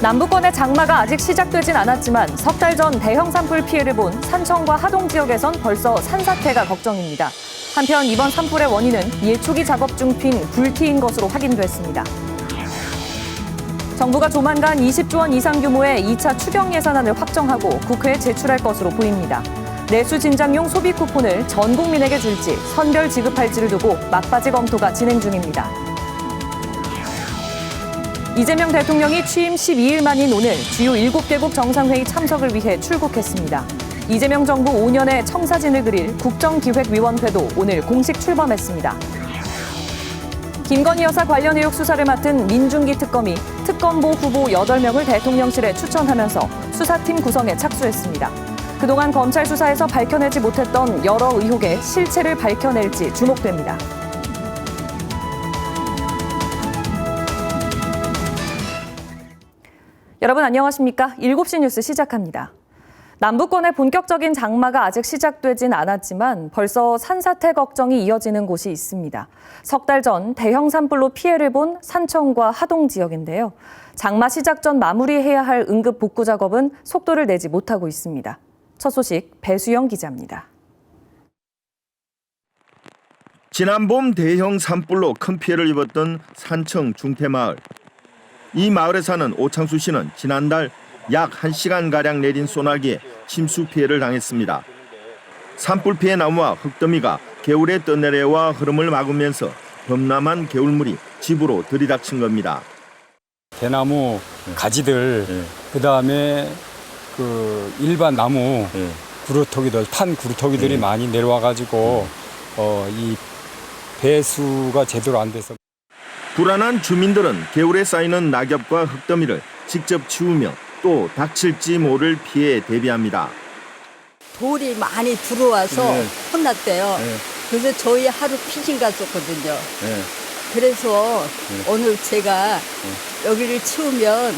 남부권의 장마가 아직 시작되진 않았지만 석 달 전 대형 산불 피해를 본 산청과 하동 지역에선 벌써 산사태가 걱정입니다. 한편 이번 산불의 원인은 예초기 작업 중 핀 불티인 것으로 확인됐습니다. 정부가 조만간 20조 원 이상 규모의 2차 추경 예산안을 확정하고 국회에 제출할 것으로 보입니다. 내수 진작용 소비 쿠폰을 전 국민에게 줄지 선별 지급할지를 두고 막바지 검토가 진행 중입니다. 이재명 대통령이 취임 12일 만인 오늘 주요 7개국 정상회의 참석을 위해 출국했습니다. 이재명 정부 5년의 청사진을 그릴 국정기획위원회도 오늘 공식 출범했습니다. 김건희 여사 관련 의혹 수사를 맡은 민중기 특검이 특검보 후보 8명을 대통령실에 추천하면서 수사팀 구성에 착수했습니다. 그동안 검찰 수사에서 밝혀내지 못했던 여러 의혹의 실체를 밝혀낼지 주목됩니다. 여러분 안녕하십니까? 7시 뉴스 시작합니다. 남부권의 본격적인 장마가 아직 시작되진 않았지만 벌써 산사태 걱정이 이어지는 곳이 있습니다. 석 달 전 대형 산불로 피해를 본 산청과 하동 지역인데요. 장마 시작 전 마무리해야 할 응급 복구 작업은 속도를 내지 못하고 있습니다. 첫 소식 배수영 기자입니다. 지난 봄 대형 산불로 큰 피해를 입었던 산청 중태마을. 이 마을에 사는 오창수 씨는 지난달 약 1시간가량 내린 소나기에 침수 피해를 당했습니다. 산불 피해 나무와 흙더미가 개울에 떠내려와 흐름을 막으면서 범람한 개울물이 집으로 들이닥친 겁니다. 대나무 가지들, 그다음에 그 일반 나무 구루터기들, 탄 구루터기들이 많이 내려와가지고 이 배수가 제대로 안 돼서. 불안한 주민들은 개울에 쌓이는 낙엽과 흙더미를 직접 치우며 또 닥칠지 모를 피해에 대비합니다. 돌이 많이 들어와서 혼났대요. 그래서 저희 하루 피신 갔었거든요. 그래서 오늘 제가 여기를 치우면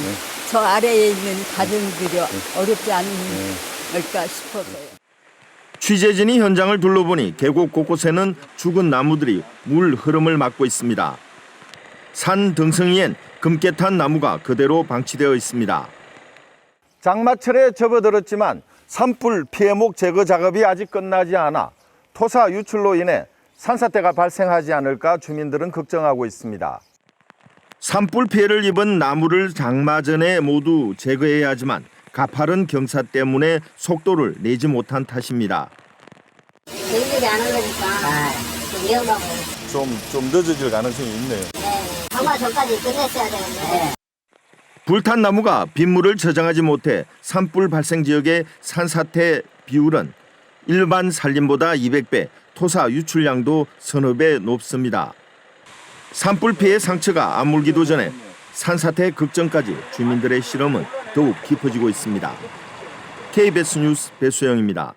저 아래에 있는 가정들이 어렵지 않을까 싶어서요. 취재진이 현장을 둘러보니 계곡 곳곳에는 죽은 나무들이 물 흐름을 막고 있습니다. 산 등성이엔 금깨 탄 나무가 그대로 방치되어 있습니다. 장마철에 접어들었지만 산불 피해목 제거 작업이 아직 끝나지 않아 토사 유출로 인해 산사태가 발생하지 않을까 주민들은 걱정하고 있습니다. 산불 피해를 입은 나무를 장마 전에 모두 제거해야 하지만 가파른 경사 때문에 속도를 내지 못한 탓입니다. 저희들이 안 오니까 위험하고. 좀 늦어질 가능성이 있네요. 장마 전까지 끝냈어야 되는데. 불탄 나무가 빗물을 저장하지 못해 산불 발생 지역의 산사태 비율은 일반 산림보다 200배, 토사 유출량도 서너 배 높습니다. 산불 피해 상처가 아물기도 전에 산사태 걱정까지 주민들의 실험은 더욱 깊어지고 있습니다. KBS 뉴스 배수영입니다.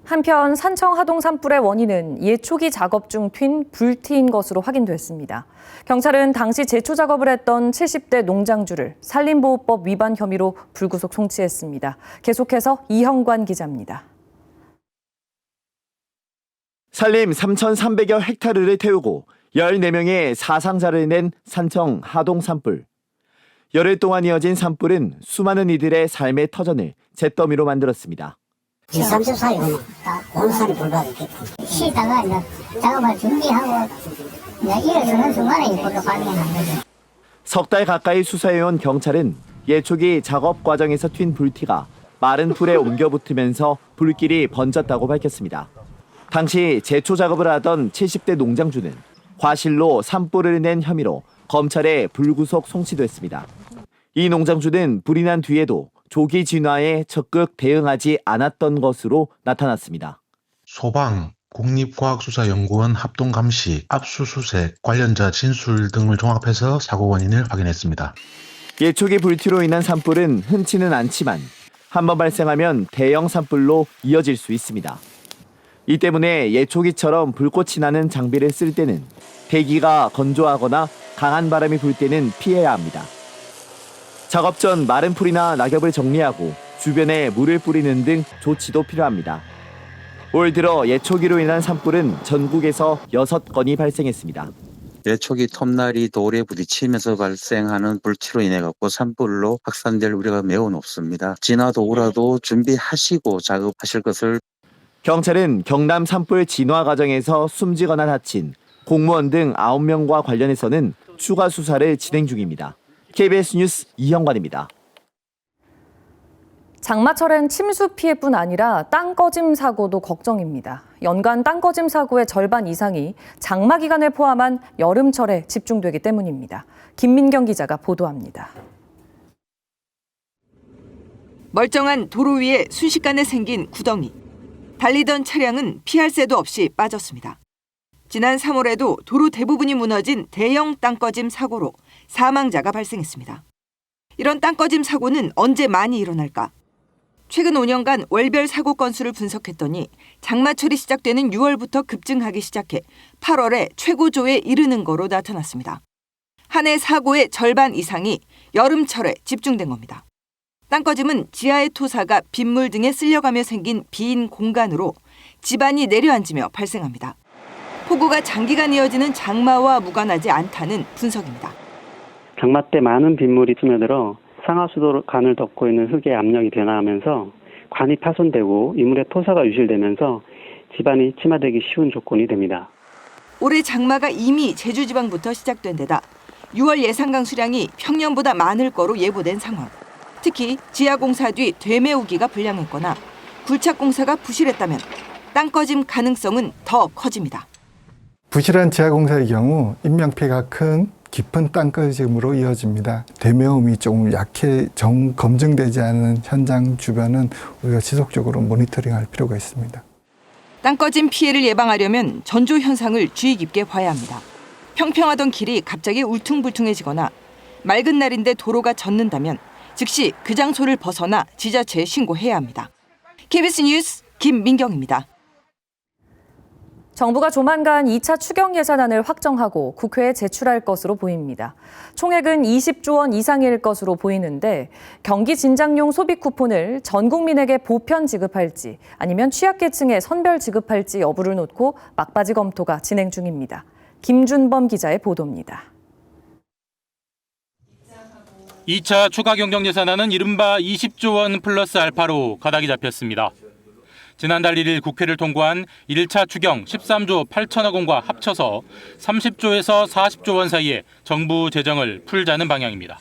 한편 산청 하동 산불의 원인은 예초기 작업 중 튄 불티인 것으로 확인됐습니다. 경찰은 당시 제초 작업을 했던 70대 농장주를 산림보호법 위반 혐의로 불구속 송치했습니다. 계속해서 이형관 기자입니다. 산림 3,300여 헥타르를 태우고 14명의 사상자를 낸 산청 하동 산불. 열흘 동안 이어진 산불은 수많은 이들의 삶의 터전을 잿더미로 만들었습니다. 2, 30 사이에 온산이 불가졌겠다. 쉬다가 이제 작업을 준비하고 이제 일어서는 순간에 이 불로 발견한 거죠. 석 달 가까이 수사해온 경찰은 예초기 작업 과정에서 튄 불티가 마른 풀에 옮겨 붙으면서 불길이 번졌다고 밝혔습니다. 당시 제초 작업을 하던 70대 농장주는 과실로 산불을 낸 혐의로 검찰에 불구속 송치됐습니다. 이 농장주는 불이 난 뒤에도 조기 진화에 적극 대응하지 않았던 것으로 나타났습니다. 소방, 국립과학수사연구원 합동감시, 압수수색, 관련자 진술 등을 종합해서 사고 원인을 확인했습니다. 예초기 불티로 인한 산불은 흔치는 않지만 한번 발생하면 대형 산불로 이어질 수 있습니다. 이 때문에 예초기처럼 불꽃이 나는 장비를 쓸 때는 대기가 건조하거나 강한 바람이 불 때는 피해야 합니다. 작업 전 마른 풀이나 낙엽을 정리하고 주변에 물을 뿌리는 등 조치도 필요합니다. 올 들어 예초기로 인한 산불은 전국에서 6건이 발생했습니다. 예초기 톱날이 돌에 부딪히면서 발생하는 불티로 인해 갖고 산불로 확산될 우려가 매우 높습니다. 진화도 우라도 준비하시고 작업하실 것을. 경찰은 경남 산불 진화 과정에서 숨지거나 다친 공무원 등 9명과 관련해서는 추가 수사를 진행 중입니다. KBS 뉴스 이형관입니다. 장마철엔 침수 피해뿐 아니라 땅 꺼짐 사고도 걱정입니다. 연간 땅 꺼짐 사고의 절반 이상이 장마 기간을 포함한 여름철에 집중되기 때문입니다. 김민경 기자가 보도합니다. 멀쩡한 도로 위에 순식간에 생긴 구덩이. 달리던 차량은 피할 새도 없이 빠졌습니다. 지난 3월에도 도로 대부분이 무너진 대형 땅꺼짐 사고로 사망자가 발생했습니다. 이런 땅꺼짐 사고는 언제 많이 일어날까? 최근 5년간 월별 사고 건수를 분석했더니 장마철이 시작되는 6월부터 급증하기 시작해 8월에 최고조에 이르는 거로 나타났습니다. 한 해 사고의 절반 이상이 여름철에 집중된 겁니다. 땅꺼짐은 지하의 토사가 빗물 등에 쓸려가며 생긴 빈 공간으로 지반이 내려앉으며 발생합니다. 폭우가 장기간 이어지는 장마와 무관하지 않다는 분석입니다. 장마 때 많은 빗물이 스며들어 상하수도 간을 덮고 있는 흙의 압력이 변화하면서 관이 파손되고 이물의 토사가 유실되면서 지반이 침하되기 쉬운 조건이 됩니다. 올해 장마가 이미 제주 지방부터 시작된 데다 6월 예상 강수량이 평년보다 많을 거로 예보된 상황. 특히 지하공사 뒤 되메우기가 불량했거나 굴착공사가 부실했다면 땅꺼짐 가능성은 더 커집니다. 부실한 지하공사의 경우 인명피해가 큰 깊은 땅꺼짐으로 이어집니다. 되메움이 조금 검증되지 않은 현장 주변은 우리가 지속적으로 모니터링할 필요가 있습니다. 땅꺼짐 피해를 예방하려면 전조 현상을 주의 깊게 봐야 합니다. 평평하던 길이 갑자기 울퉁불퉁해지거나 맑은 날인데 도로가 젖는다면 즉시 그 장소를 벗어나 지자체에 신고해야 합니다. KBS 뉴스 김민경입니다. 정부가 조만간 2차 추경 예산안을 확정하고 국회에 제출할 것으로 보입니다. 총액은 20조 원 이상일 것으로 보이는데 경기 진작용 소비 쿠폰을 전 국민에게 보편 지급할지 아니면 취약계층에 선별 지급할지 여부를 놓고 막바지 검토가 진행 중입니다. 김준범 기자의 보도입니다. 2차 추가 경정 예산안은 이른바 20조 원 플러스 알파로 가닥이 잡혔습니다. 지난달 1일 국회를 통과한 1차 추경 13조 8천억 원과 합쳐서 30조에서 40조 원 사이에 정부 재정을 풀자는 방향입니다.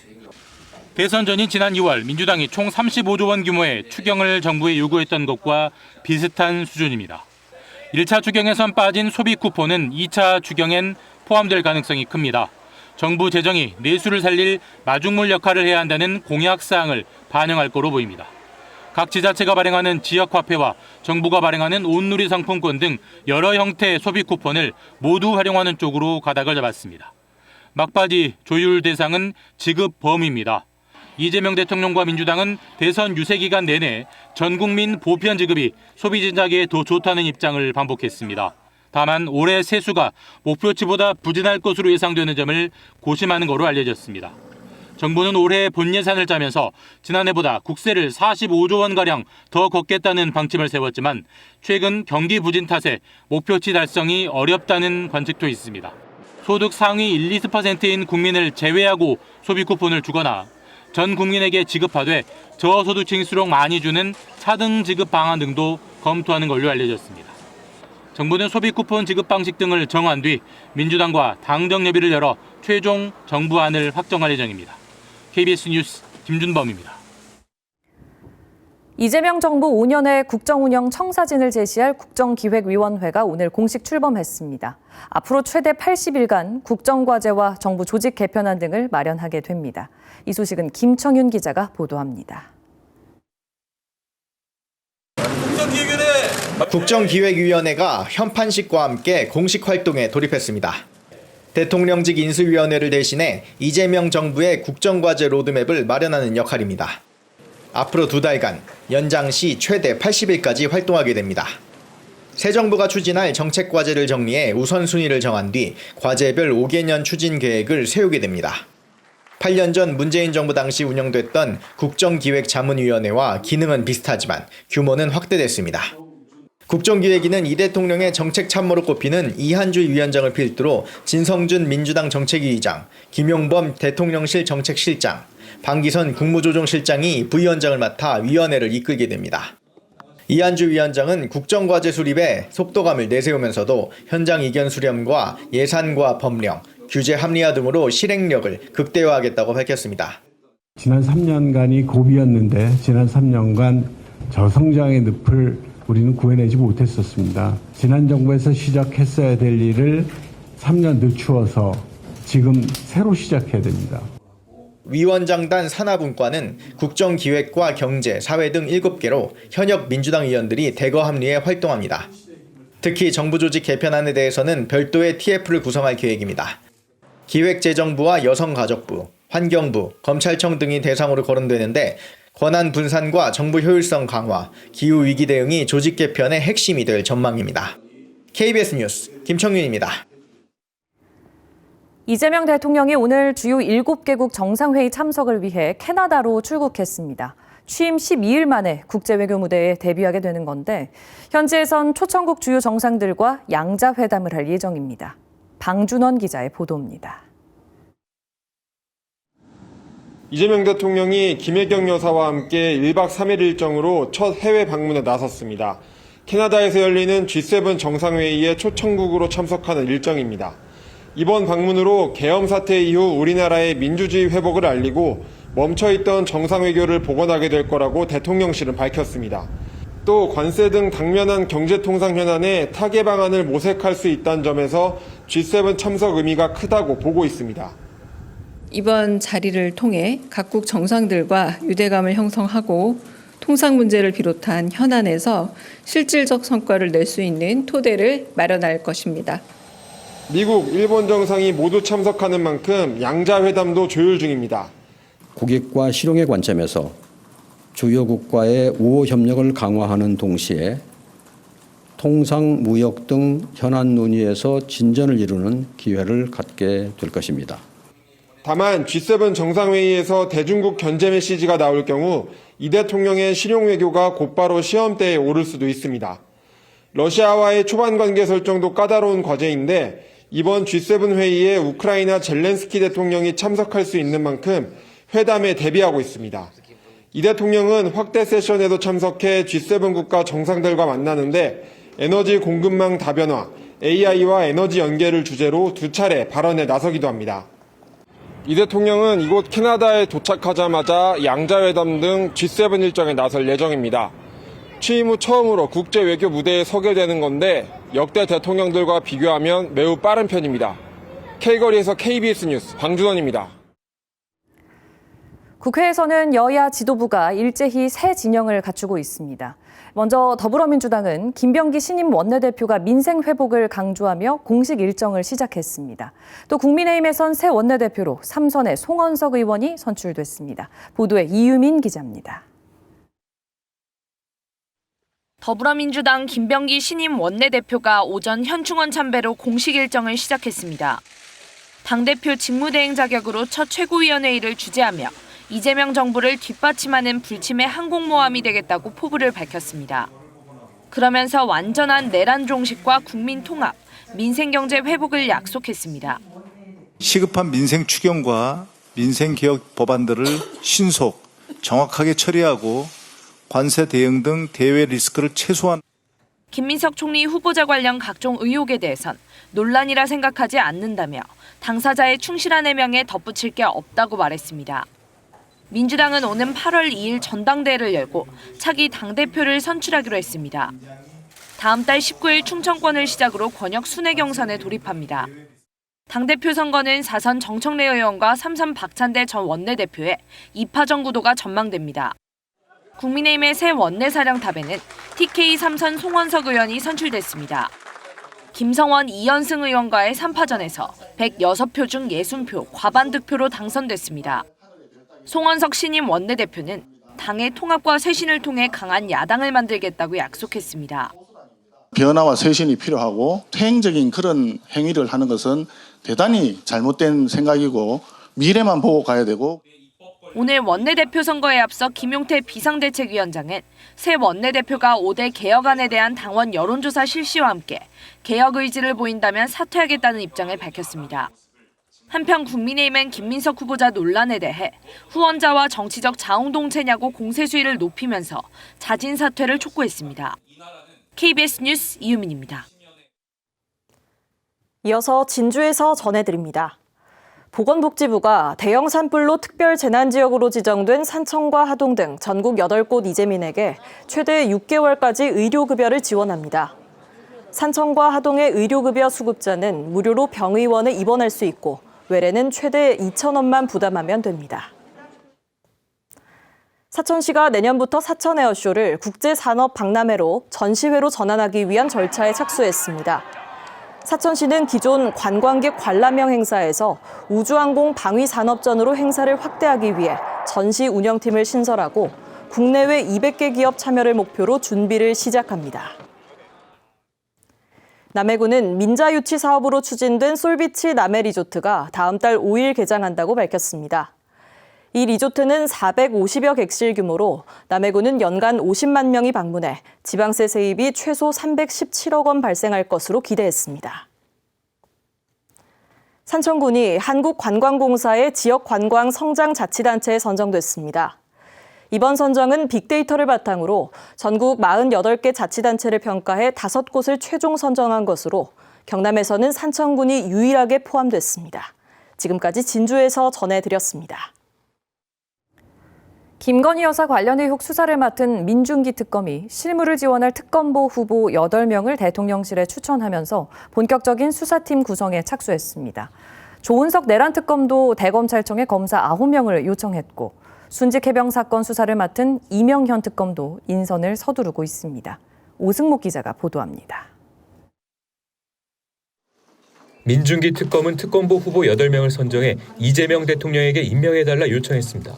대선 전인 지난 2월 민주당이 총 35조 원 규모의 추경을 정부에 요구했던 것과 비슷한 수준입니다. 1차 추경에선 빠진 소비 쿠폰은 2차 추경엔 포함될 가능성이 큽니다. 정부 재정이 내수를 살릴 마중물 역할을 해야 한다는 공약사항을 반영할 거로 보입니다. 각 지자체가 발행하는 지역화폐와 정부가 발행하는 온누리 상품권 등 여러 형태의 소비 쿠폰을 모두 활용하는 쪽으로 가닥을 잡았습니다. 막바지 조율 대상은 지급 범위입니다. 이재명 대통령과 민주당은 대선 유세 기간 내내 전 국민 보편 지급이 소비 진작에 더 좋다는 입장을 반복했습니다. 다만 올해 세수가 목표치보다 부진할 것으로 예상되는 점을 고심하는 거로 알려졌습니다. 정부는 올해 본 예산을 짜면서 지난해보다 국세를 45조 원가량 더 걷겠다는 방침을 세웠지만 최근 경기 부진 탓에 목표치 달성이 어렵다는 관측도 있습니다. 소득 상위 1, 2%인 국민을 제외하고 소비 쿠폰을 주거나 전 국민에게 지급하되 저소득층일수록 많이 주는 차등 지급 방안 등도 검토하는 걸로 알려졌습니다. 정부는 소비 쿠폰 지급 방식 등을 정한 뒤 민주당과 당정협의를 열어 최종 정부안을 확정할 예정입니다. KBS 뉴스 김준범입니다. 이재명 정부 5년의 국정운영 청사진을 제시할 국정기획위원회가 오늘 공식 출범했습니다. 앞으로 최대 80일간 국정과제와 정부 조직 개편안 등을 마련하게 됩니다. 이 소식은 김청윤 기자가 보도합니다. 국정기획위원회가 현판식과 함께 공식 활동에 돌입했습니다. 대통령직 인수위원회를 대신해 이재명 정부의 국정과제 로드맵을 마련하는 역할입니다. 앞으로 2달간 연장 시 최대 80일까지 활동하게 됩니다. 새 정부가 추진할 정책과제를 정리해 우선순위를 정한 뒤 과제별 5개년 추진 계획을 세우게 됩니다. 8년 전 문재인 정부 당시 운영됐던 국정기획자문위원회와 기능은 비슷하지만 규모는 확대됐습니다. 국정기획위는 이 대통령의 정책 참모로 꼽히는 이한주 위원장을 필두로 진성준 민주당 정책위의장, 김용범 대통령실 정책실장, 방기선 국무조정실장이 부위원장을 맡아 위원회를 이끌게 됩니다. 이한주 위원장은 국정과제 수립에 속도감을 내세우면서도 현장 이견 수렴과 예산과 법령, 규제 합리화 등으로 실행력을 극대화하겠다고 밝혔습니다. 지난 3년간이 고비였는데 지난 3년간 저성장의 늪을 우리는 구해내지 못했었습니다. 지난 정부에서 시작했어야 될 일을 3년 늦추어서 지금 새로 시작해야 됩니다. 위원장단 산하분과는 국정기획과 경제, 사회 등 7개로 현역 민주당 의원들이 대거 합리해 활동합니다. 특히 정부 조직 개편안에 대해서는 별도의 TF를 구성할 계획입니다. 기획재정부와 여성가족부, 환경부, 검찰청 등이 대상으로 거론되는데 권한 분산과 정부 효율성 강화, 기후위기 대응이 조직 개편의 핵심이 될 전망입니다. KBS 뉴스 김청윤입니다. 이재명 대통령이 오늘 주요 7개국 정상회의 참석을 위해 캐나다로 출국했습니다. 취임 12일 만에 국제외교 무대에 데뷔하게 되는 건데 현지에선 초청국 주요 정상들과 양자회담을 할 예정입니다. 방준원 기자의 보도입니다. 이재명 대통령이 김혜경 여사와 함께 1박 3일 일정으로 첫 해외 방문에 나섰습니다. 캐나다에서 열리는 G7 정상회의에 초청국으로 참석하는 일정입니다. 이번 방문으로 계엄 사태 이후 우리나라의 민주주의 회복을 알리고 멈춰있던 정상외교를 복원하게 될 거라고 대통령실은 밝혔습니다. 또 관세 등 당면한 경제통상 현안에 타개 방안을 모색할 수 있다는 점에서 G7 참석 의미가 크다고 보고 있습니다. 이번 자리를 통해 각국 정상들과 유대감을 형성하고 통상 문제를 비롯한 현안에서 실질적 성과를 낼 수 있는 토대를 마련할 것입니다. 미국, 일본 정상이 모두 참석하는 만큼 양자회담도 조율 중입니다. 국익과 실용의 관점에서 주요 국가의 우호 협력을 강화하는 동시에 통상, 무역 등 현안 논의에서 진전을 이루는 기회를 갖게 될 것입니다. 다만 G7 정상회의에서 대중국 견제 메시지가 나올 경우 이 대통령의 실용 외교가 곧바로 시험대에 오를 수도 있습니다. 러시아와의 초반 관계 설정도 까다로운 과제인데 이번 G7 회의에 우크라이나 젤렌스키 대통령이 참석할 수 있는 만큼 회담에 대비하고 있습니다. 이 대통령은 확대 세션에도 참석해 G7 국가 정상들과 만나는데 에너지 공급망 다변화, AI와 에너지 연계를 주제로 2차례 발언에 나서기도 합니다. 이 대통령은 이곳 캐나다에 도착하자마자 양자회담 등 G7 일정에 나설 예정입니다. 취임 후 처음으로 국제 외교 무대에 서게 되는 건데 역대 대통령들과 비교하면 매우 빠른 편입니다. K거리에서 KBS 뉴스 방준원입니다. 국회에서는 여야 지도부가 일제히 새 진영을 갖추고 있습니다. 먼저 더불어민주당은 김병기 신임 원내대표가 민생 회복을 강조하며 공식 일정을 시작했습니다. 또 국민의힘에선 새 원내대표로 삼선의 송원석 의원이 선출됐습니다. 보도에 이유민 기자입니다. 더불어민주당 김병기 신임 원내대표가 오전 현충원 참배로 공식 일정을 시작했습니다. 당대표 직무대행 자격으로 첫 최고위원회의를 주재하며 이재명 정부를 뒷받침하는 불침의 항공모함이 되겠다고 포부를 밝혔습니다. 그러면서 완전한 내란 종식과 국민 통합, 민생경제 회복을 약속했습니다. 시급한 민생 추경과 민생개혁 법안들을 신속, 정확하게 처리하고 관세 대응 등 대외 리스크를 최소한. 김민석 총리 후보자 관련 각종 의혹에 대해선 논란이라 생각하지 않는다며 당사자의 충실한 해명에 덧붙일 게 없다고 말했습니다. 민주당은 오는 8월 2일 전당대회를 열고 차기 당대표를 선출하기로 했습니다. 다음 달 19일 충청권을 시작으로 권역 순회 경선에 돌입합니다. 당대표 선거는 4선 정청래 의원과 3선 박찬대 전 원내대표의 2파전 구도가 전망됩니다. 국민의힘의 새 원내사령탑에는 TK 3선 송원석 의원이 선출됐습니다. 김성원, 이현승 의원과의 3파전에서 106표 중 60표, 과반 득표로 당선됐습니다. 송원석 신임 원내대표는 당의 통합과 쇄신을 통해 강한 야당을 만들겠다고 약속했습니다. 변화와 쇄신이 필요하고 퇴행적인 그런 행위를 하는 것은 대단히 잘못된 생각이고 미래만 보고 가야 되고. 오늘 원내대표 선거에 앞서 김용태 비상대책위원장은 새 원내대표가 5대 개혁안에 대한 당원 여론조사 실시와 함께 개혁 의지를 보인다면 사퇴하겠다는 입장을 밝혔습니다. 한편 국민의힘은 김민석 후보자 논란에 대해 후원자와 정치적 자웅동체냐고 공세 수위를 높이면서 자진 사퇴를 촉구했습니다. KBS 뉴스 이유민입니다. 이어서 진주에서 전해드립니다. 보건복지부가 대형 산불로 특별 재난지역으로 지정된 산청과 하동 등 전국 8곳 이재민에게 최대 6개월까지 의료급여를 지원합니다. 산청과 하동의 의료급여 수급자는 무료로 병의원에 입원할 수 있고 외래는 최대 2,000원만 부담하면 됩니다. 사천시가 내년부터 사천 에어쇼를 국제산업박람회로 전시회로 전환하기 위한 절차에 착수했습니다. 사천시는 기존 관광객 관람형 행사에서 우주항공 방위산업전으로 행사를 확대하기 위해 전시 운영팀을 신설하고 국내외 200개 기업 참여를 목표로 준비를 시작합니다. 남해군은 민자유치 사업으로 추진된 솔비치 남해리조트가 다음 달 5일 개장한다고 밝혔습니다. 이 리조트는 450여 객실 규모로 남해군은 연간 50만 명이 방문해 지방세 세입이 최소 317억 원 발생할 것으로 기대했습니다. 산청군이 한국관광공사의 지역관광 성장자치단체에 선정됐습니다. 이번 선정은 빅데이터를 바탕으로 전국 48개 자치단체를 평가해 5곳을 최종 선정한 것으로 경남에서는 산청군이 유일하게 포함됐습니다. 지금까지 진주에서 전해드렸습니다. 김건희 여사 관련 의혹 수사를 맡은 민중기 특검이 실무를 지원할 특검보 후보 8명을 대통령실에 추천하면서 본격적인 수사팀 구성에 착수했습니다. 조은석 내란 특검도 대검찰청에 검사 9명을 요청했고 순직 해병 사건 수사를 맡은 이명현 특검도 인선을 서두르고 있습니다. 오승목 기자가 보도합니다. 민중기 특검은 특검보 후보 8명을 선정해 이재명 대통령에게 임명해달라 요청했습니다.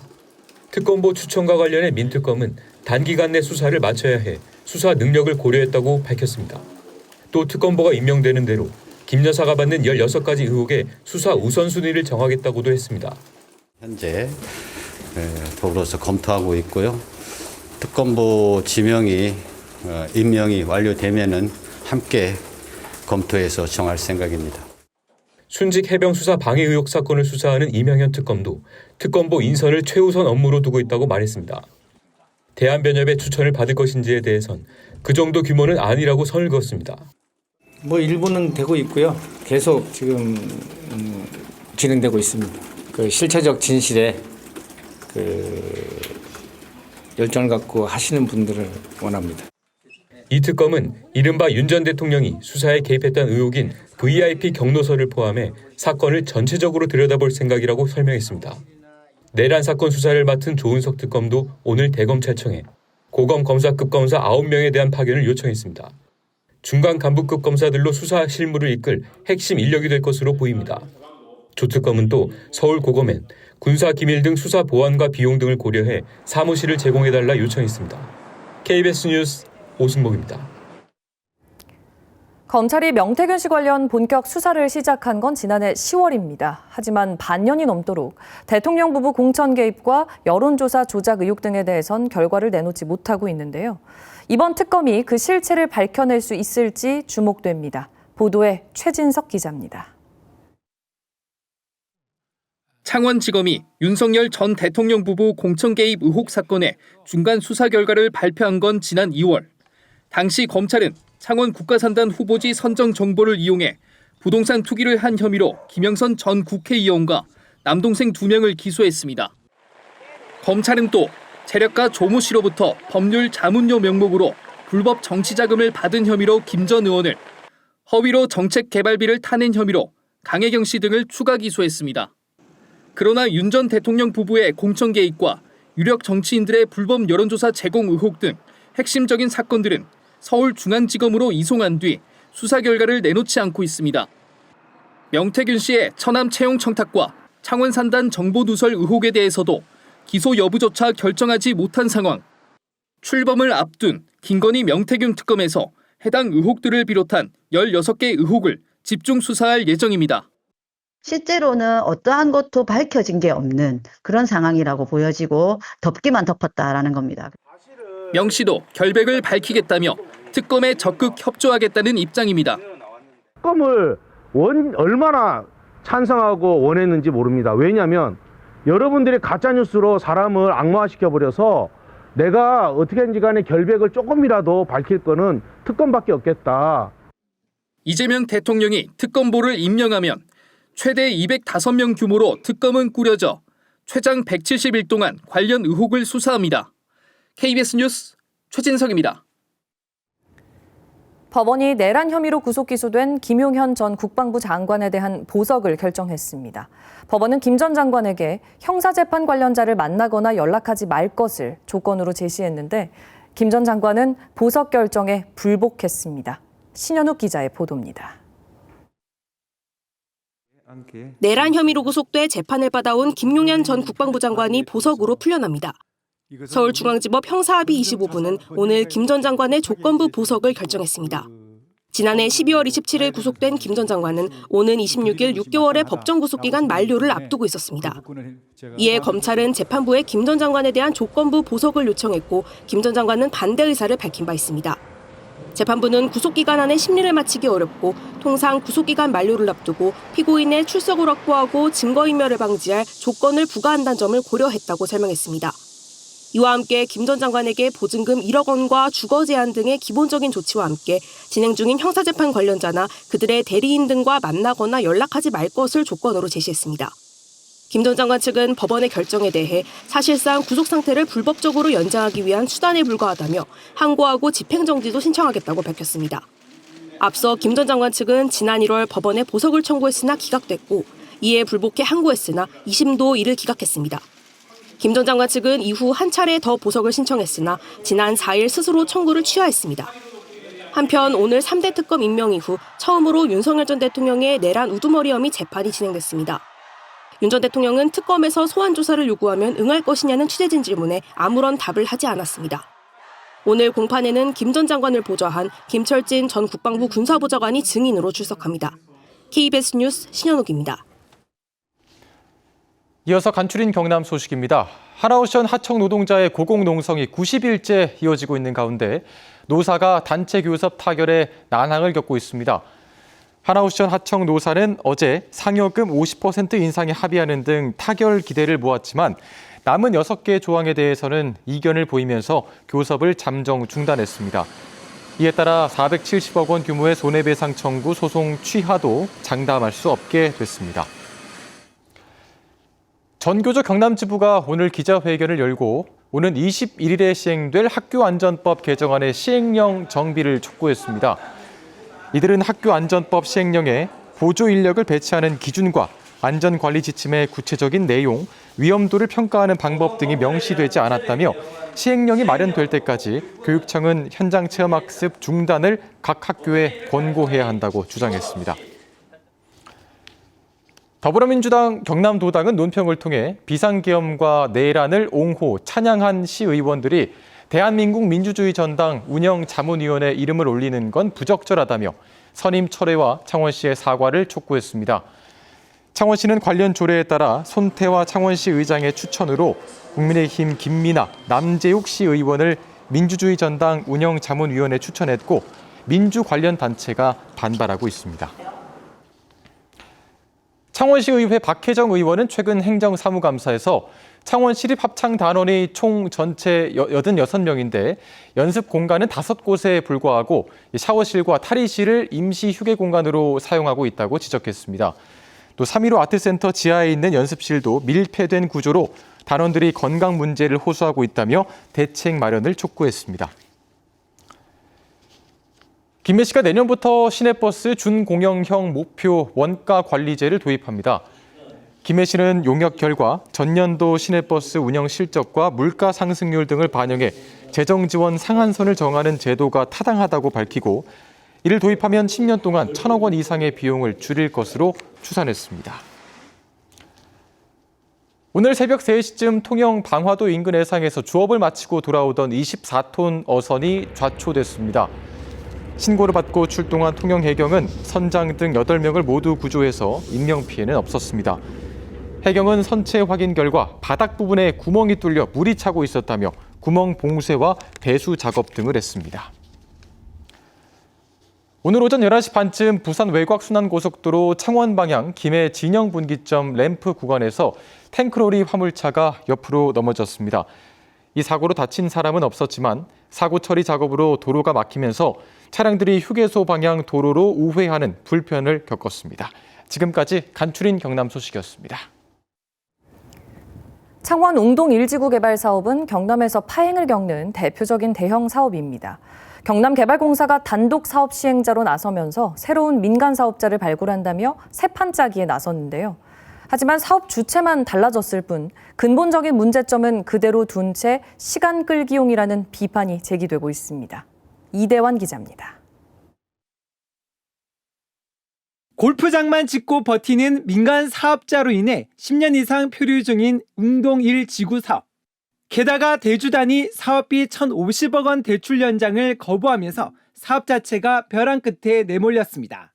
특검보 추천과 관련해 민특검은 단기간 내 수사를 마쳐야 해 수사 능력을 고려했다고 밝혔습니다. 또 특검보가 임명되는 대로 김 여사가 받는 16가지 의혹에 수사 우선순위를 정하겠다고도 했습니다. 현재 법으로서 검토하고 있고요. 특검보 임명이 완료되면은 함께 검토해서 정할 생각입니다. 순직 해병 수사 방해 의혹 사건을 수사하는 이명현 특검도 특검보 인선을 최우선 업무로 두고 있다고 말했습니다. 대한변협의 추천을 받을 것인지에 대해선 그 정도 규모는 아니라고 선을 그었습니다. 일부는 되고 있고요. 계속 지금 진행되고 있습니다. 그 실체적 진실에 열정을 갖고 하시는 분들을 원합니다. 이 특검은 이른바 윤 전 대통령이 수사에 개입했다는 의혹인 VIP 경로서를 포함해 사건을 전체적으로 들여다볼 생각이라고 설명했습니다. 내란 사건 수사를 맡은 조은석 특검도 오늘 대검찰청에 고검 검사급 검사 9명에 대한 파견을 요청했습니다. 중간 간부급 검사들로 수사 실무를 이끌 핵심 인력이 될 것으로 보입니다. 조 특검은 또 서울 고검엔 군사 기밀 등 수사 보안과 비용 등을 고려해 사무실을 제공해달라 요청했습니다. KBS 뉴스 오승목입니다. 검찰이 명태균 씨 관련 본격 수사를 시작한 건 지난해 10월입니다. 하지만 반년이 넘도록 대통령 부부 공천 개입과 여론조사 조작 의혹 등에 대해선 결과를 내놓지 못하고 있는데요. 이번 특검이 그 실체를 밝혀낼 수 있을지 주목됩니다. 보도에 최진석 기자입니다. 창원지검이 윤석열 전 대통령 부부 공천 개입 의혹 사건의 중간 수사 결과를 발표한 건 지난 2월. 당시 검찰은 창원 국가산단 후보지 선정 정보를 이용해 부동산 투기를 한 혐의로 김영선 전 국회의원과 남동생 2명을 기소했습니다. 검찰은 또 재력가 조모 씨로부터 법률 자문료 명목으로 불법 정치자금을 받은 혐의로 김 전 의원을, 허위로 정책개발비를 타낸 혐의로 강혜경 씨 등을 추가 기소했습니다. 그러나 윤 전 대통령 부부의 공천 개입과 유력 정치인들의 불법 여론조사 제공 의혹 등 핵심적인 사건들은 서울중앙지검으로 이송한 뒤 수사 결과를 내놓지 않고 있습니다. 명태균 씨의 처남 채용 청탁과 창원 산단 정보 누설 의혹에 대해서도 기소 여부조차 결정하지 못한 상황. 출범을 앞둔 김건희 명태균 특검에서 해당 의혹들을 비롯한 16개 의혹을 집중 수사할 예정입니다. 실제로는 어떠한 것도 밝혀진 게 없는 그런 상황이라고 보여지고 덮기만 덮었다라는 겁니다. 명 씨도 결백을 밝히겠다며 특검에 적극 협조하겠다는 입장입니다. 특검을 얼마나 찬성하고 원했는지 모릅니다. 왜냐하면 여러분들이 가짜뉴스로 사람을 악마화시켜버려서 내가 어떻게든지 간에 결백을 조금이라도 밝힐 거는 특검밖에 없겠다. 이재명 대통령이 특검보를 임명하면 최대 205명 규모로 특검은 꾸려져 최장 170일 동안 관련 의혹을 수사합니다. KBS 뉴스 최진석입니다. 법원이 내란 혐의로 구속 기소된 김용현 전 국방부 장관에 대한 보석을 결정했습니다. 법원은 김 전 장관에게 형사재판 관련자를 만나거나 연락하지 말 것을 조건으로 제시했는데 김 전 장관은 보석 결정에 불복했습니다. 신현욱 기자의 보도입니다. 내란 혐의로 구속돼 재판을 받아온 김용현 전 국방부 장관이 보석으로 풀려납니다. 서울중앙지법 형사합의 25부는 오늘 김 전 장관의 조건부 보석을 결정했습니다. 지난해 12월 27일 구속된 김 전 장관은 오는 26일 6개월의 법정 구속기간 만료를 앞두고 있었습니다. 이에 검찰은 재판부에 김 전 장관에 대한 조건부 보석을 요청했고 김 전 장관은 반대 의사를 밝힌 바 있습니다. 재판부는 구속기간 안에 심리를 마치기 어렵고 통상 구속기간 만료를 앞두고 피고인의 출석을 확보하고 증거인멸을 방지할 조건을 부과한다는 점을 고려했다고 설명했습니다. 이와 함께 김 전 장관에게 보증금 1억 원과 주거 제한 등의 기본적인 조치와 함께 진행 중인 형사재판 관련자나 그들의 대리인 등과 만나거나 연락하지 말 것을 조건으로 제시했습니다. 김 전 장관 측은 법원의 결정에 대해 사실상 구속 상태를 불법적으로 연장하기 위한 수단에 불과하다며 항고하고 집행정지도 신청하겠다고 밝혔습니다. 앞서 김 전 장관 측은 지난 1월 법원에 보석을 청구했으나 기각됐고 이에 불복해 항고했으나 2심도 이를 기각했습니다. 김 전 장관 측은 이후 한 차례 더 보석을 신청했으나 지난 4일 스스로 청구를 취하했습니다. 한편 오늘 3대 특검 임명 이후 처음으로 윤석열 전 대통령의 내란 우두머리 혐의 재판이 진행됐습니다. 윤 전 대통령은 특검에서 소환 조사를 요구하면 응할 것이냐는 취재진 질문에 아무런 답을 하지 않았습니다. 오늘 공판에는 김 전 장관을 보좌한 김철진 전 국방부 군사보좌관이 증인으로 출석합니다. KBS 뉴스 신현욱입니다. 이어서 간추린 경남 소식입니다. 하나오션 하청 노동자의 고공농성이 90일째 이어지고 있는 가운데 노사가 단체 교섭 타결에 난항을 겪고 있습니다. 하나오션 하청 노사는 어제 상여금 50% 인상에 합의하는 등 타결 기대를 모았지만 남은 6개 조항에 대해서는 이견을 보이면서 교섭을 잠정 중단했습니다. 이에 따라 470억 원 규모의 손해배상 청구 소송 취하도 장담할 수 없게 됐습니다. 전교조 경남지부가 오늘 기자회견을 열고 오는 21일에 시행될 학교안전법 개정안의 시행령 정비를 촉구했습니다. 이들은 학교안전법 시행령에 보조 인력을 배치하는 기준과 안전관리 지침의 구체적인 내용, 위험도를 평가하는 방법 등이 명시되지 않았다며 시행령이 마련될 때까지 교육청은 현장 체험학습 중단을 각 학교에 권고해야 한다고 주장했습니다. 더불어민주당 경남도당은 논평을 통해 비상계엄과 내란을 옹호, 찬양한 시의원들이 대한민국 민주주의 전당 운영자문위원회 이름을 올리는 건 부적절하다며 선임 철회와 창원시의 사과를 촉구했습니다. 창원시는 관련 조례에 따라 손태화 창원시 의장의 추천으로 국민의힘 김미나, 남재욱 시의원을 민주주의 전당 운영자문위원회에 추천했고 민주 관련 단체가 반발하고 있습니다. 창원시의회 박혜정 의원은 최근 행정사무감사에서 창원 시립합창단원이 총 전체 86명인데 연습 공간은 5곳에 불과하고 샤워실과 탈의실을 임시 휴게 공간으로 사용하고 있다고 지적했습니다. 또 3.15 아트센터 지하에 있는 연습실도 밀폐된 구조로 단원들이 건강 문제를 호소하고 있다며 대책 마련을 촉구했습니다. 김해 시가 내년부터 시내버스 준공영형 목표 원가 관리제를 도입합니다. 김해 시는 용역 결과 전년도 시내버스 운영 실적과 물가 상승률 등을 반영해 재정 지원 상한선을 정하는 제도가 타당하다고 밝히고 이를 도입하면 10년 동안 1,000억 원 이상의 비용을 줄일 것으로 추산했습니다. 오늘 새벽 3시쯤 통영 방화도 인근 해상에서 주업을 마치고 돌아오던 24톤 어선이 좌초됐습니다. 신고를 받고 출동한 통영해경은 선장 등 8명을 모두 구조해서 인명피해는 없었습니다. 해경은 선체 확인 결과 바닥 부분에 구멍이 뚫려 물이 차고 있었다며 구멍 봉쇄와 배수 작업 등을 했습니다. 오늘 오전 11시 반쯤 부산 외곽순환고속도로 창원 방향 김해 진영분기점 램프 구간에서 탱크로리 화물차가 옆으로 넘어졌습니다. 이 사고로 다친 사람은 없었지만 사고 처리 작업으로 도로가 막히면서 차량들이 휴게소 방향 도로로 우회하는 불편을 겪었습니다. 지금까지 간추린 경남 소식이었습니다. 창원 웅동 1지구 개발 사업은 경남에서 파행을 겪는 대표적인 대형 사업입니다. 경남개발공사가 단독 사업 시행자로 나서면서 새로운 민간 사업자를 발굴한다며 새 판짜기에 나섰는데요. 하지만 사업 주체만 달라졌을 뿐 근본적인 문제점은 그대로 둔 채 시간 끌기용이라는 비판이 제기되고 있습니다. 이대환 기자입니다. 골프장만 짓고 버티는 민간 사업자로 인해 10년 이상 표류 중인 웅동 1지구 사업. 게다가 대주단이 사업비 1,050억 원 대출 연장을 거부하면서 사업 자체가 벼랑 끝에 내몰렸습니다.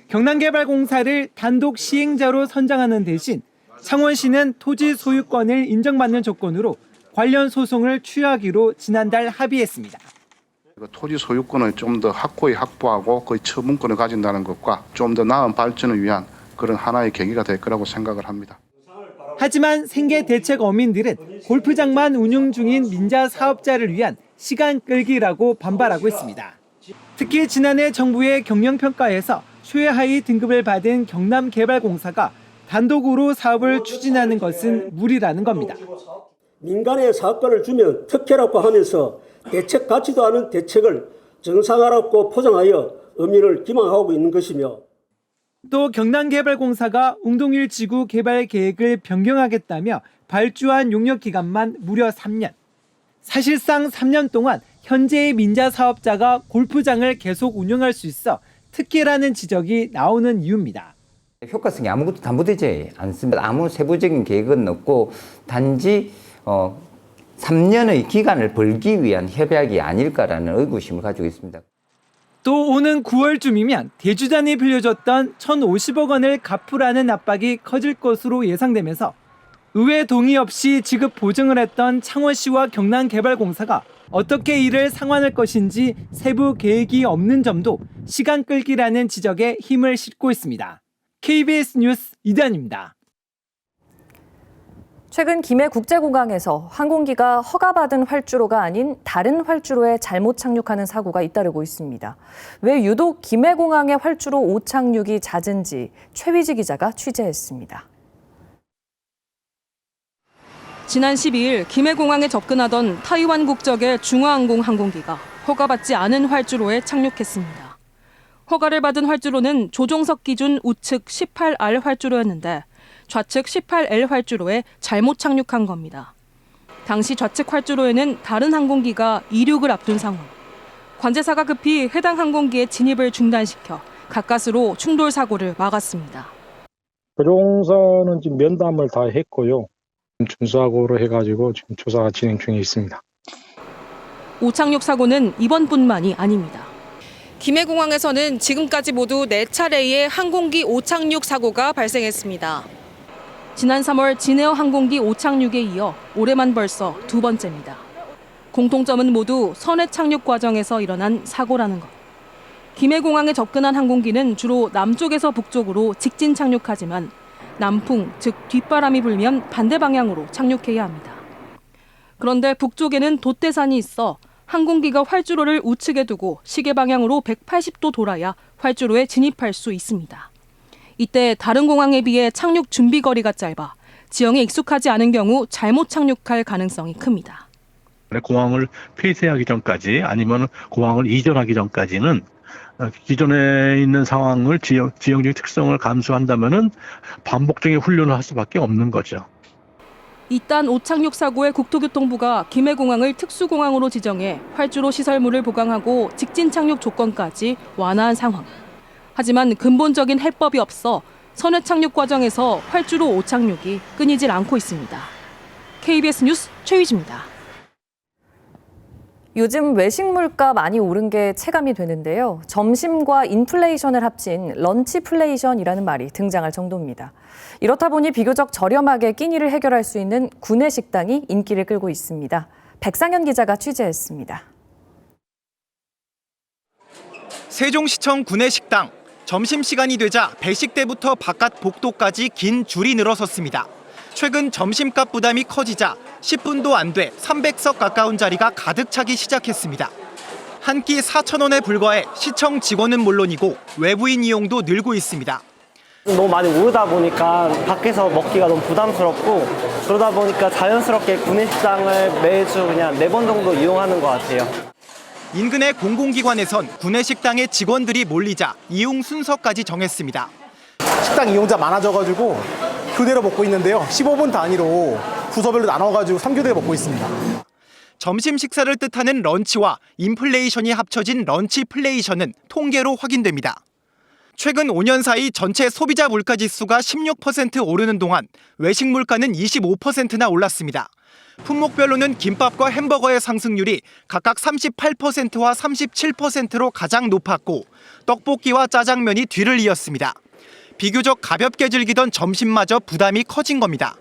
경남개발공사를 단독 시행자로 선정하는 대신 창원시는 토지 소유권을 인정받는 조건으로 관련 소송을 취하기로 지난달 합의했습니다. 토지 소유권을 좀 더 확고히 확보하고 그 처분권을 가진다는 것과 좀 더 나은 발전을 위한 그런 하나의 계기가 될 거라고 생각을 합니다. 하지만 생계 대책 어민들은 골프장만 운영 중인 민자 사업자를 위한 시간 끌기라고 반발하고 있습니다. 특히 지난해 정부의 경영평가에서 최하위 등급을 받은 경남개발공사가 단독으로 사업을 추진하는 것은 무리라는 겁니다. 민간에 사업권을 주면 특혜라고 하면서 대책 같지도 않은 대책을 정상화라고 포장하여 어민을 기망하고 있는 것이며 또 경남개발공사가 웅동 1지구 개발 계획을 변경하겠다며 발주한 용역 기간만 무려 3년. 사실상 3년 동안 현재의 민자 사업자가 골프장을 계속 운영할 수 있어 특혜라는 지적이 나오는 이유입니다. 효과성이 아무것도 담보되지 않습니다. 아무 세부적인 계획은 없고 단지 3년의 기간을 벌기 위한 협약이 아닐까라는 의구심을 가지고 있습니다. 또 오는 9월쯤이면 대주단이 빌려줬던 1,050억 원을 갚으라는 압박이 커질 것으로 예상되면서 의회 동의 없이 지급 보증을 했던 창원시와 경남개발공사가 어떻게 이를 상환할 것인지 세부 계획이 없는 점도 시간 끌기라는 지적에 힘을 싣고 있습니다. KBS 뉴스 이대환입니다. 최근 김해국제공항에서 항공기가 허가받은 활주로가 아닌 다른 활주로에 잘못 착륙하는 사고가 잇따르고 있습니다. 왜 유독 김해공항의 활주로 오착륙이 잦은지 최위지 기자가 취재했습니다. 지난 12일 김해공항에 접근하던 타이완 국적의 중화항공 항공기가 허가받지 않은 활주로에 착륙했습니다. 허가를 받은 활주로는 조종석 기준 우측 18R 활주로였는데 좌측 18L 활주로에 잘못 착륙한 겁니다. 당시 좌측 활주로에는 다른 항공기가 이륙을 앞둔 상황. 관제사가 급히 해당 항공기의 진입을 중단시켜 가까스로 충돌 사고를 막았습니다. 조종사는 지금 면담을 다 했고요. 준수사고로 해가지고 지금 조사가 진행 중에 있습니다. 오착륙 사고는 이번뿐만이 아닙니다. 김해공항에서는 지금까지 모두 4차례의 항공기 오착륙 사고가 발생했습니다. 지난 3월 진에어 항공기 오착륙에 이어 올해만 벌써 2번째입니다. 공통점은 모두 선회 착륙 과정에서 일어난 사고라는 것. 김해공항에 접근한 항공기는 주로 남쪽에서 북쪽으로 직진 착륙하지만 남풍, 즉 뒷바람이 불면 반대 방향으로 착륙해야 합니다. 그런데 북쪽에는 돛대산이 있어 항공기가 활주로를 우측에 두고 시계 방향으로 180도 돌아야 활주로에 진입할 수 있습니다. 이때 다른 공항에 비해 착륙 준비 거리가 짧아 지형에 익숙하지 않은 경우 잘못 착륙할 가능성이 큽니다. 공항을 폐쇄하기 전까지 아니면 공항을 이전하기 전까지는 기존에 있는 상황을 지형적 특성을 감수한다면은 반복적인 훈련을 할 수밖에 없는 거죠. 이딴 오착륙 사고에 국토교통부가 김해공항을 특수공항으로 지정해 활주로 시설물을 보강하고 직진 착륙 조건까지 완화한 상황. 하지만 근본적인 해법이 없어 선회 착륙 과정에서 활주로 오착륙이 끊이질 않고 있습니다. KBS 뉴스 최위지입니다. 요즘 외식 물가 많이 오른 게 체감이 되는데요. 점심과 인플레이션을 합친 런치플레이션이라는 말이 등장할 정도입니다. 이렇다 보니 비교적 저렴하게 끼니를 해결할 수 있는 구내식당이 인기를 끌고 있습니다. 백상현 기자가 취재했습니다. 세종시청 구내식당. 점심시간이 되자 배식대부터 바깥 복도까지 긴 줄이 늘어섰습니다. 최근 점심값 부담이 커지자 10분도 안 돼 300석 가까운 자리가 가득 차기 시작했습니다. 한 끼 4,000원에 불과해 시청 직원은 물론이고 외부인 이용도 늘고 있습니다. 너무 많이 오르다 보니까 밖에서 먹기가 너무 부담스럽고 그러다 보니까 자연스럽게 구내식당을 매주 그냥 4번 정도 이용하는 것 같아요. 인근의 공공기관에선 구내식당에 직원들이 몰리자 이용 순서까지 정했습니다. 식당 이용자 많아져가지고 교대로 먹고 있는데요. 15분 단위로 부서별로 나눠가지고 3교대로 먹고 있습니다. 점심 식사를 뜻하는 런치와 인플레이션이 합쳐진 런치플레이션은 통계로 확인됩니다. 최근 5년 사이 전체 소비자 물가지수가 16% 오르는 동안 외식 물가는 25%나 올랐습니다. 품목별로는 김밥과 햄버거의 상승률이 각각 38%와 37%로 가장 높았고 떡볶이와 짜장면이 뒤를 이었습니다. 비교적 가볍게 즐기던 점심마저 부담이 커진 겁니다.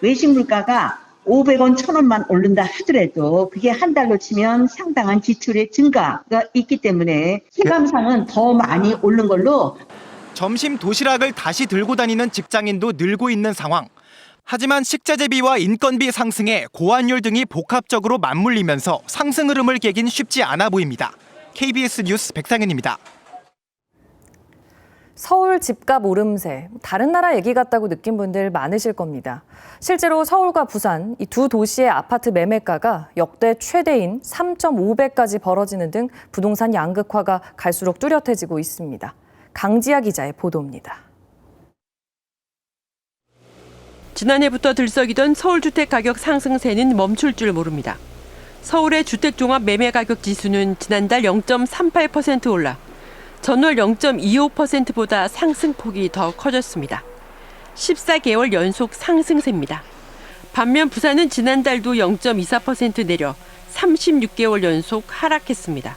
외식 물가가 500원, 1,000원만 오른다 하더라도 그게 한 달로 치면 상당한 지출의 증가가 있기 때문에 체감상은 더 많이 오른 걸로. 점심 도시락을 다시 들고 다니는 직장인도 늘고 있는 상황. 하지만 식자재비와 인건비 상승에 고환율 등이 복합적으로 맞물리면서 상승 흐름을 깨긴 쉽지 않아 보입니다. KBS 뉴스 백상현입니다. 서울 집값 오름세, 다른 나라 얘기 같다고 느낀 분들 많으실 겁니다. 실제로 서울과 부산 이 두 도시의 아파트 매매가가 역대 최대인 3.5배까지 벌어지는 등 부동산 양극화가 갈수록 뚜렷해지고 있습니다. 강지아 기자의 보도입니다. 지난해부터 들썩이던 서울주택 가격 상승세는 멈출 줄 모릅니다. 서울의 주택종합 매매가격 지수는 지난달 0.38% 올라 전월 0.25%보다 상승폭이 더 커졌습니다. 14개월 연속 상승세입니다. 반면 부산은 지난달도 0.24% 내려 36개월 연속 하락했습니다.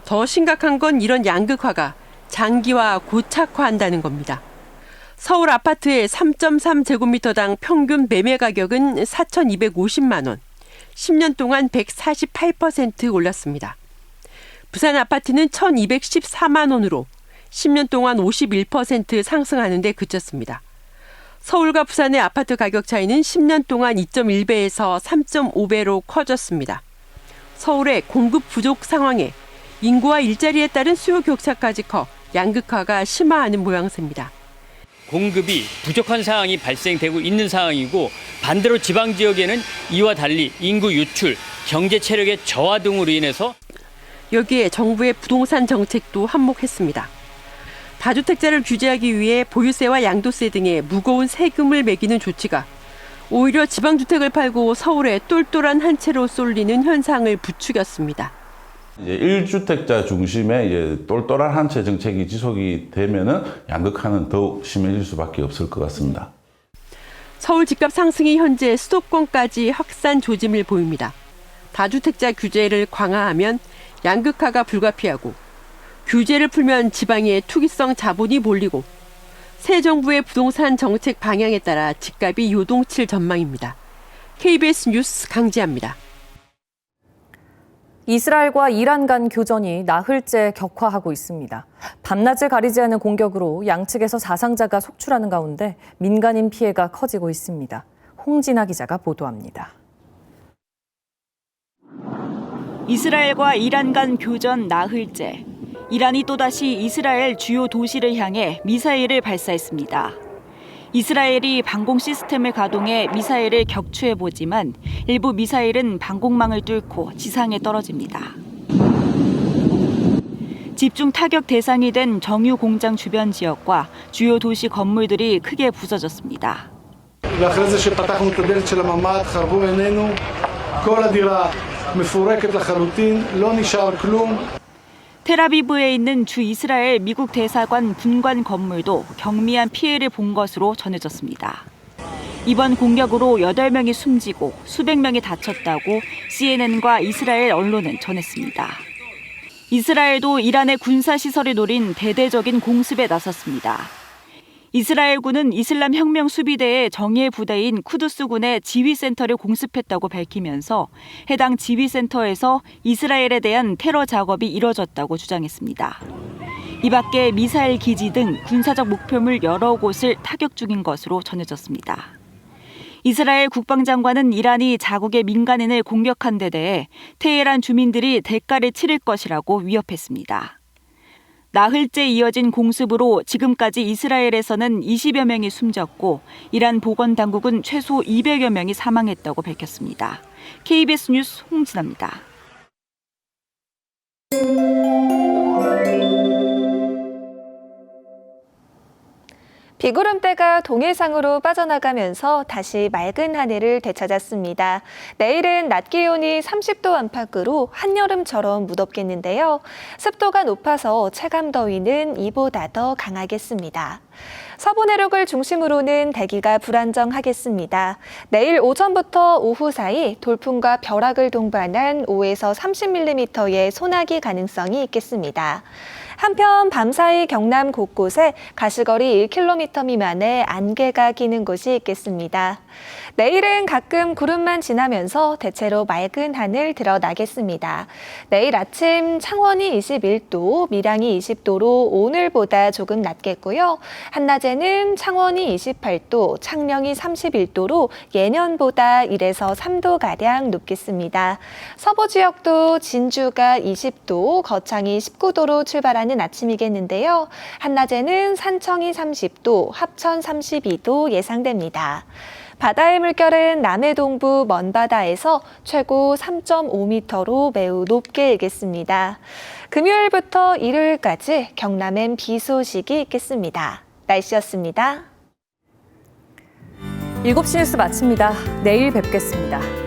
더 심각한 건 이런 양극화가 장기화 고착화한다는 겁니다. 서울 아파트의 3.3제곱미터당 평균 매매 가격은 4,250만 원, 10년 동안 148% 올랐습니다. 부산 아파트는 1,214만 원으로 10년 동안 51% 상승하는 데 그쳤습니다. 서울과 부산의 아파트 가격 차이는 10년 동안 2.1배에서 3.5배로 커졌습니다. 서울의 공급 부족 상황에 인구와 일자리에 따른 수요 격차까지 커 양극화가 심화하는 모양새입니다. 공급이 부족한 상황이 발생되고 있는 상황이고 반대로 지방 지역에는 이와 달리 인구 유출, 경제 체력의 저하 등으로 인해서 여기에 정부의 부동산 정책도 한몫했습니다. 다주택자를 규제하기 위해 보유세와 양도세 등의 무거운 세금을 매기는 조치가 오히려 지방주택을 팔고 서울에 똘똘한 한 채로 쏠리는 현상을 부추겼습니다. 이제 1주택자 중심의 이제 똘똘한 한 채 정책이 지속이 되면은 양극화는 더욱 심해질 수밖에 없을 것 같습니다. 서울 집값 상승이 현재 수도권까지 확산 조짐을 보입니다. 다주택자 규제를 강화하면 양극화가 불가피하고 규제를 풀면 지방에 투기성 자본이 몰리고 새 정부의 부동산 정책 방향에 따라 집값이 요동칠 전망입니다. KBS 뉴스 강지아입니다. 이스라엘과 이란 간 교전이 나흘째 격화하고 있습니다. 밤낮을 가리지 않는 공격으로 양측에서 사상자가 속출하는 가운데 민간인 피해가 커지고 있습니다. 홍진아 기자가 보도합니다. 이스라엘과 이란 간 교전 나흘째. 이란이 또다시 이스라엘 주요 도시를 향해 미사일을 발사했습니다. 이스라엘이 방공 시스템을 가동해 미사일을 격추해보지만 일부 미사일은 방공망을 뚫고 지상에 떨어집니다. 집중 타격 대상이 된 정유 공장 주변 지역과 주요 도시 건물들이 크게 부서졌습니다. 텔아비브에 있는 주 이스라엘 미국 대사관 분관 건물도 경미한 피해를 본 것으로 전해졌습니다. 이번 공격으로 8명이 숨지고 수백 명이 다쳤다고 CNN과 이스라엘 언론은 전했습니다. 이스라엘도 이란의 군사시설을 노린 대대적인 공습에 나섰습니다. 이스라엘군은 이슬람 혁명 수비대의 정예 부대인 쿠두스군의 지휘센터를 공습했다고 밝히면서 해당 지휘센터에서 이스라엘에 대한 테러 작업이 이뤄졌다고 주장했습니다. 이 밖에 미사일 기지 등 군사적 목표물 여러 곳을 타격 중인 것으로 전해졌습니다. 이스라엘 국방장관은 이란이 자국의 민간인을 공격한 데 대해 테헤란 주민들이 대가를 치를 것이라고 위협했습니다. 나흘째 이어진 공습으로 지금까지 이스라엘에서는 20여 명이 숨졌고 이란 보건당국은 최소 200여 명이 사망했다고 밝혔습니다. KBS 뉴스 홍진아입니다. 비구름대가 동해상으로 빠져나가면서 다시 맑은 하늘을 되찾았습니다. 내일은 낮 기온이 30도 안팎으로 한여름처럼 무덥겠는데요. 습도가 높아서 체감더위는 이보다 더 강하겠습니다. 서부 내륙을 중심으로는 대기가 불안정하겠습니다. 내일 오전부터 오후 사이 돌풍과 벼락을 동반한 5에서 30mm의 소나기 가능성이 있겠습니다. 한편 밤사이 경남 곳곳에 가시거리 1km 미만의 안개가 끼는 곳이 있겠습니다. 내일은 가끔 구름만 지나면서 대체로 맑은 하늘 드러나겠습니다. 내일 아침 창원이 21도, 밀양이 20도로 오늘보다 조금 낮겠고요. 한낮에는 창원이 28도, 창녕이 31도로 예년보다 1에서 3도가량 높겠습니다. 서부 지역도 진주가 20도, 거창이 19도로 출발하는 아침이겠는데요. 한낮에는 산청이 30도, 합천 32도 예상됩니다. 바다의 물결은 남해동부 먼바다에서 최고 3.5m로 매우 높게 일겠습니다. 금요일부터 일요일까지 경남엔 비 소식이 있겠습니다. 날씨였습니다. 7시 뉴스 마칩니다. 내일 뵙겠습니다.